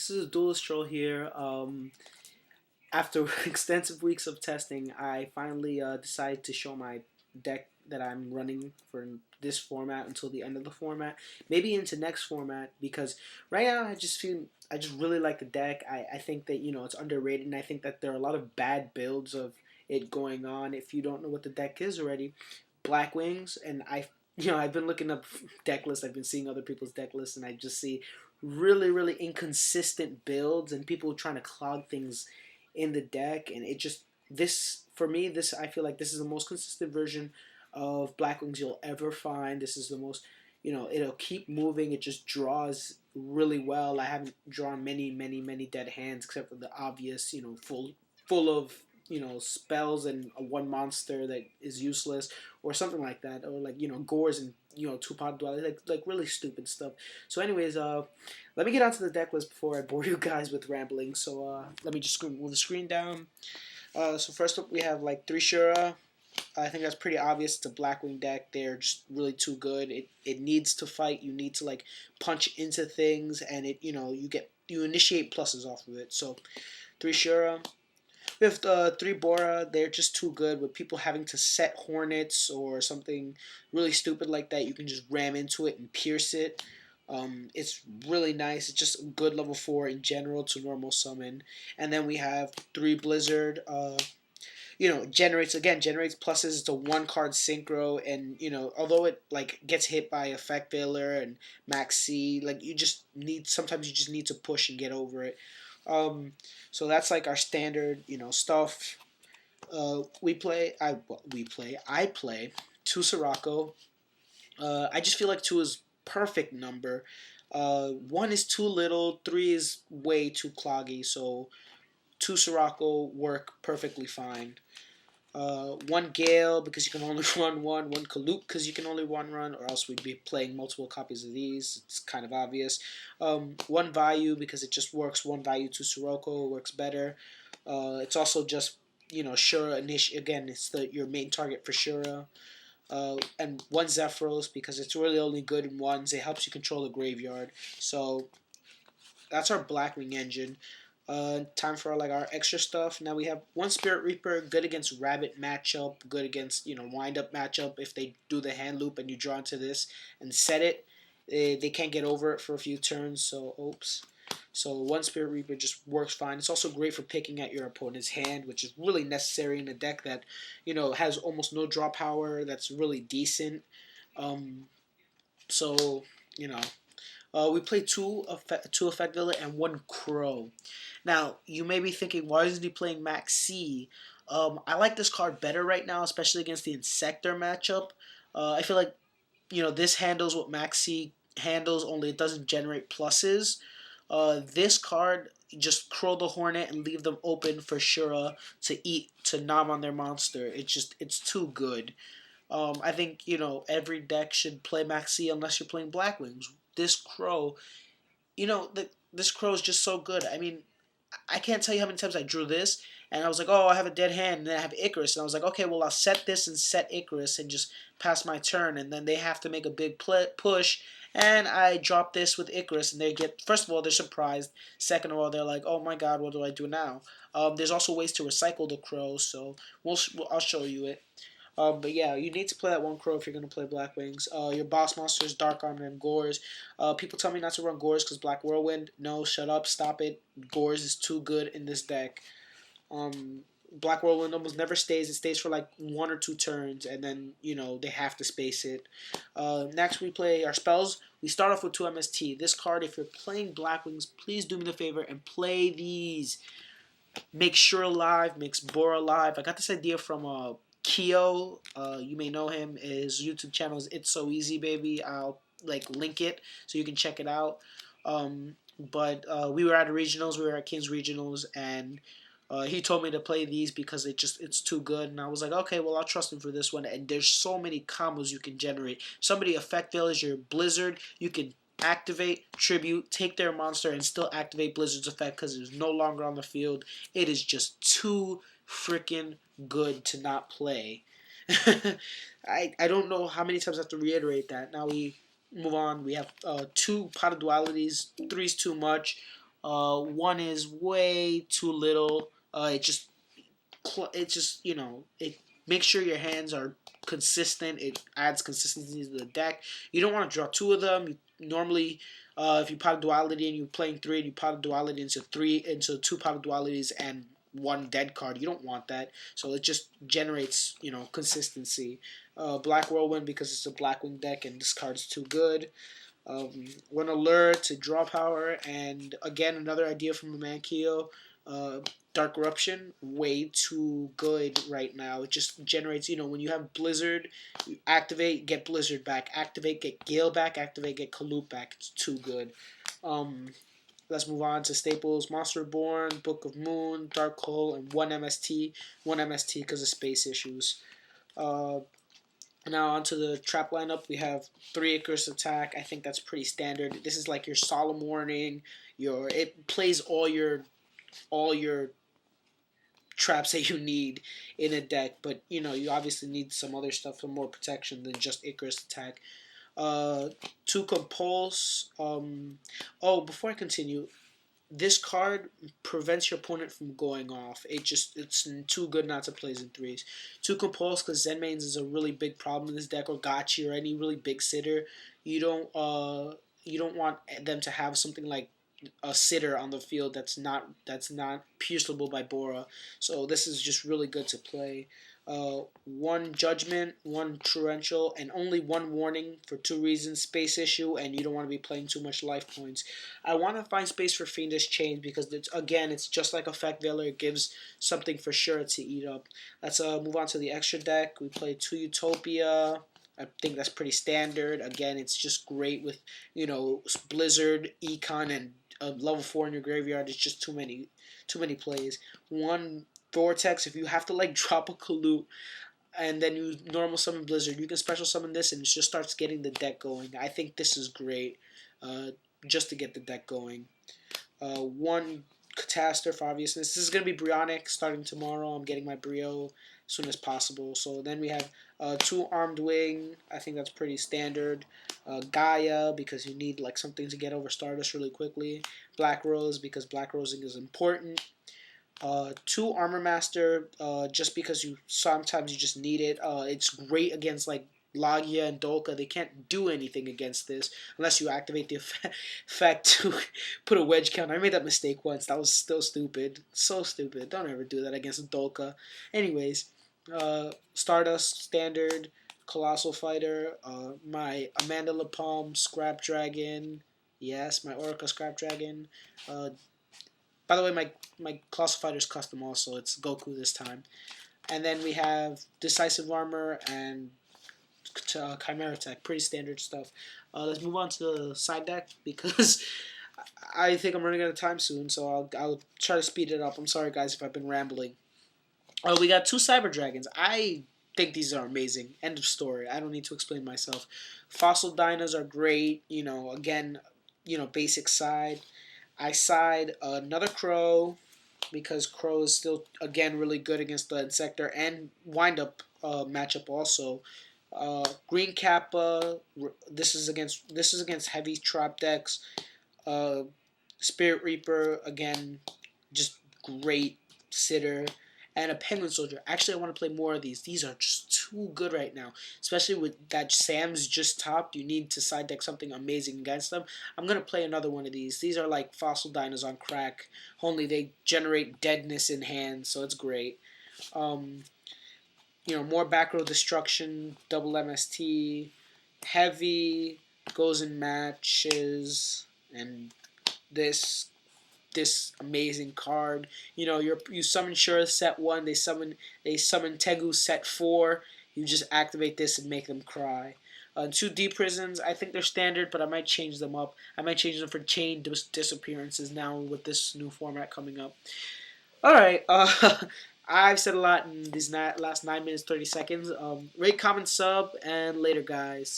This is a duelist troll here. After extensive weeks of testing, I finally decided to show my deck that I'm running for this format until the end of the format, maybe into next format. Because right now I just really like the deck. I think that it's underrated, and I think that there are a lot of bad builds of it going on. If you don't know what the deck is already, Blackwings, and I've been looking up deck lists. I've been seeing other people's deck lists, and I just see really inconsistent builds and people trying to clog things in the deck, and it just this for me this I feel like this is the most consistent version of Blackwings you'll ever find. This is the most, it'll keep moving. It just draws really well. I haven't drawn many dead hands except for the obvious, full of spells and a one monster that is useless or something like that, or like gores and two-pot duality, like really stupid stuff. So anyways, let me get onto the deck list before I bore you guys with rambling. So let me just move the screen down. So first up we have like three Shura. I think that's pretty obvious. It's a Blackwing deck. They're just really too good. It needs to fight. You need to like punch into things, and you initiate pluses off of it. So three Shura. We have three Bora. They're just too good. With people having to set Hornets or something really stupid like that, you can just ram into it and pierce it. It's really nice. It's just a good level 4 in general to normal summon. And then we have three Blizzard. Generates pluses. It's a one card synchro, and although it like gets hit by Effect Veiler and Max C, like sometimes you just need to push and get over it. So that's like our standard, stuff. I play two Sirocco. I just feel like two is perfect number. One is too little, three is way too cloggy. So two Sirocco work perfectly fine. One Gale because you can only run one Kaluk because you can only run, or else we'd be playing multiple copies of these. It's kind of obvious. One Vayu because it just works. One Vayu to Sirocco works better. It's also just Shura again. It's your main target for Shura. And one Zephyros because it's really only good in ones. It helps you control the graveyard. So that's our Blackwing engine. Time for our extra stuff. Now we have one Spirit Reaper, good against Rabbit matchup, good against wind up matchup. If they do the hand loop and you draw into this and set it, they can't get over it for a few turns. So oops. So one Spirit Reaper just works fine. It's also great for picking at your opponent's hand, which is really necessary in a deck that has almost no draw power. That's really decent. So you know we play two Effect Villa and one Crow. Now, you may be thinking, why isn't he playing Max C? I like this card better right now, especially against the Insector matchup. I feel like, this handles what Max C handles, only it doesn't generate pluses. This card, just Crow the Hornet and leave them open for Shura to nom on their monster. It's too good. I think, every deck should play Max C unless you're playing Blackwings. This Crow, this Crow is just so good. I mean, I can't tell you how many times I drew this, and I was like, oh, I have a dead hand, and then I have Icarus, and I was like, okay, well, I'll set this and set Icarus and just pass my turn, and then they have to make a big push, and I drop this with Icarus, and first of all, they're surprised. Second of all, they're like, oh my god, what do I do now? There's also ways to recycle the Crow, so I'll show you it. But yeah, you need to play that one Crow if you're going to play Blackwings. Your boss monsters, Dark Armor and Gores. People tell me not to run Gores because Black Whirlwind. No, shut up, stop it. Gores is too good in this deck. Black Whirlwind almost never stays. It stays for like one or two turns, and then, they have to space it. Next, we play our spells. We start off with 2 MST. This card, if you're playing Blackwings, please do me the favor and play these. Make Sure alive, makes Bora alive. I got this idea from Keo, you may know him. His YouTube channel is It's So Easy Baby. I'll link it so you can check it out. But we were at regionals. We were at King's regionals, and he told me to play these because it's too good. And I was like, okay, well, I'll trust him for this one. And there's so many combos you can generate. Somebody Effect Village your Blizzard. You can activate Tribute, take their monster, and still activate Blizzard's effect because it's no longer on the field. It is just too freaking good to not play. I don't know how many times I have to reiterate that. Now we move on. We have 2 Pot of Dualities. 3's too much. One is way too little. It just it makes sure your hands are consistent. It adds consistency to the deck. You don't want to draw two of them. Normally, if you pot a duality and you're playing three, and you pot a duality into two pot dualities and one dead card. You don't want that. So it just generates consistency. Black Whirlwind because it's a Blackwing deck and this card is too good. One allure to draw power, and again another idea from Mankio. Uh, Dark Eruption, way too good right now. It just generates, when you have Blizzard, you activate, get Blizzard back, activate, get Gale back, activate, get Kaloop back. It's too good. Um, let's move on to staples: Monster Born, Book of Moon, Dark Hole, and one MST because of space issues. Uh, Now onto the trap lineup, we have 3 Icarus attack. I think that's pretty standard. This is like your solemn warning. It plays all your traps that you need in a deck, but you obviously need some other stuff for more protection than just Icarus attack. Uh, 2 Compulse. Oh, before I continue, this card prevents your opponent from going off. It's too good not to play in threes. 2 Compulse because Zenmaines is a really big problem in this deck, or Gotchi or any really big sitter. You don't want them to have something like a sitter on the field that's not pierceable by Bora. So this is just really good to play. 1 Judgment, 1 Torrential, and only 1 Warning for 2 reasons: space issue, and you don't want to be playing too much life points. I want to find space for Fiendish Chains because it's just like Effect Veiler. It gives something for sure to eat up. Let's move on to the extra deck. We play 2 Utopia. I think that's pretty standard. Again, it's just great with Blizzard, Econ, and level 4 in your graveyard. It's just too many plays. 1 Vortex. If you have to drop a Kaloot and then you normal summon Blizzard, you can special summon this and it just starts getting the deck going. I think this is great, just to get the deck going. 1 Catastrophe for obviousness. This is going to be Brionic starting tomorrow. I'm getting my Brio as soon as possible. So then we have 2 Armed Wing. I think that's pretty standard. Gaia because you need something to get over Stardust really quickly. Black Rose because Black Rosing is important. 2 Armor Master, just because sometimes you just need it. It's great against Logia and Dolka. They can't do anything against this unless you activate the effect to put a wedge count. I made that mistake once. That was still stupid. So stupid. Don't ever do that against Dolka. Anyways, Stardust Standard, Colossal Fighter, my Amanda Lapalme Scrap Dragon. Yes, my Oracle Scrap Dragon. By the way, my Colossal Fighter's custom also. It's Goku this time. And then we have Decisive Armor and Chimera Tech. Pretty standard stuff. Let's move on to the side deck because I think I'm running out of time soon, so I'll try to speed it up. I'm sorry, guys, if I've been rambling. We got 2 Cyber Dragons. I think these are amazing. End of story. I don't need to explain myself. Fossil Dinos are great. Again, basic side. I side another Crow because Crow is still again really good against the Insector and Wind Up matchup also. Green Kappa. This is against heavy trap decks. Uh, Spirit Reaper again, just great sitter. And a Penguin Soldier. Actually, I want to play more of these. These are just too good right now. Especially with that Sam's just topped. You need to side deck something amazing against them. I'm going to play another one of these. These are like Fossil Dinos on crack. Only they generate deadness in hand. So it's great. Um, more back row destruction. Double MST. Heavy. Goes in matches. And this amazing card. You summon Shura set 1, they summon Tegu set 4. You just activate this and make them cry. 2 Prisons, I think they're standard, but I might change them up. I might change them for chain disappearances now with this new format coming up. Alright, I've said a lot in these last 9 minutes 30 seconds. Rate, comment, sub, and later, guys.